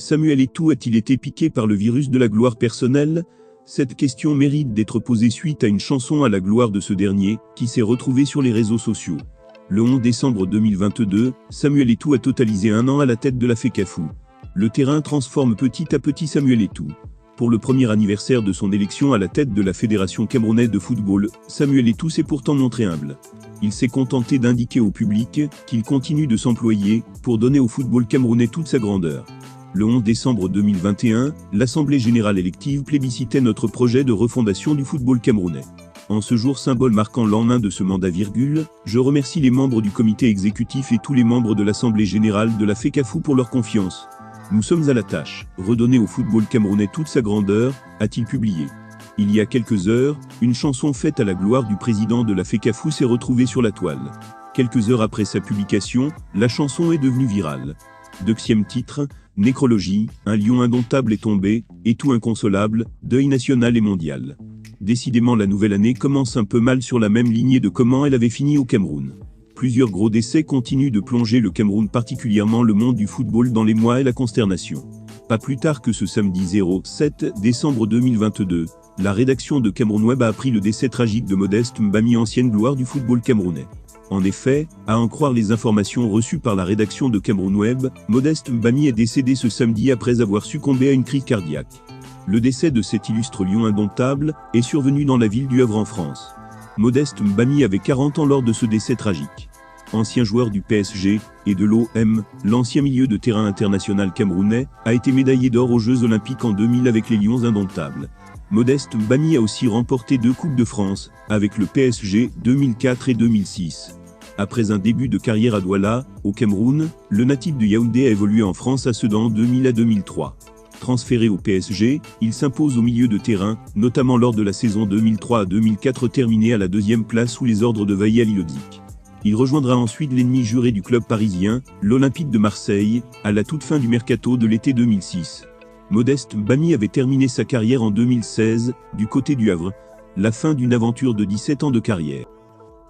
Samuel Eto'o a-t-il été piqué par le virus de la gloire personnelle? Cette question mérite d'être posée suite à une chanson à la gloire de ce dernier, qui s'est retrouvée sur les réseaux sociaux. Le 11 décembre 2022, Samuel Eto'o a totalisé 1 an à la tête de la FECAFOOT. Le terrain transforme petit à petit Samuel Eto'o. Pour le premier anniversaire de son élection à la tête de la Fédération camerounaise de football, Samuel Eto'o s'est pourtant montré humble. Il s'est contenté d'indiquer au public qu'il continue de s'employer pour donner au football camerounais toute sa grandeur. Le 11 décembre 2021, l'Assemblée générale élective plébiscitait notre projet de refondation du football camerounais. En ce jour symbole marquant l'an 1 de ce mandat, je remercie les membres du comité exécutif et tous les membres de l'Assemblée générale de la FECAFOOT pour leur confiance. Nous sommes à la tâche, redonner au football camerounais toute sa grandeur, a-t-il publié. Il y a quelques heures, une chanson faite à la gloire du président de la FECAFOOT s'est retrouvée sur la toile. Quelques heures après sa publication, la chanson est devenue virale. Deuxième titre, Nécrologie, un lion indomptable est tombé, Eto'o inconsolable, deuil national et mondial. Décidément la nouvelle année commence un peu mal sur la même lignée de comment elle avait fini au Cameroun. Plusieurs gros décès continuent de plonger le Cameroun, particulièrement le monde du football, dans les mois et la consternation. Pas plus tard que ce samedi 07 décembre 2022, la rédaction de Cameroun Web a appris le décès tragique de Modeste Mbami, ancienne gloire du football camerounais. En effet, à en croire les informations reçues par la rédaction de Cameroun Web, Modeste Mbami est décédé ce samedi après avoir succombé à une crise cardiaque. Le décès de cet illustre lion indomptable est survenu dans la ville du Havre en France. Modeste Mbami avait 40 ans lors de ce décès tragique. Ancien joueur du PSG et de l'OM, l'ancien milieu de terrain international camerounais a été médaillé d'or aux Jeux Olympiques en 2000 avec les Lions indomptables. Modeste Mbami a aussi remporté 2 Coupes de France, avec le PSG 2004 et 2006. Après un début de carrière à Douala, au Cameroun, le natif de Yaoundé a évolué en France à Sedan 2000 à 2003. Transféré au PSG, il s'impose au milieu de terrain, notamment lors de la saison 2003 à 2004 terminée à la 2e place sous les ordres de Vaïa Lilodic. Il rejoindra ensuite l'ennemi juré du club parisien, l'Olympique de Marseille, à la toute fin du mercato de l'été 2006. Modeste Mbami avait terminé sa carrière en 2016, du côté du Havre, la fin d'une aventure de 17 ans de carrière.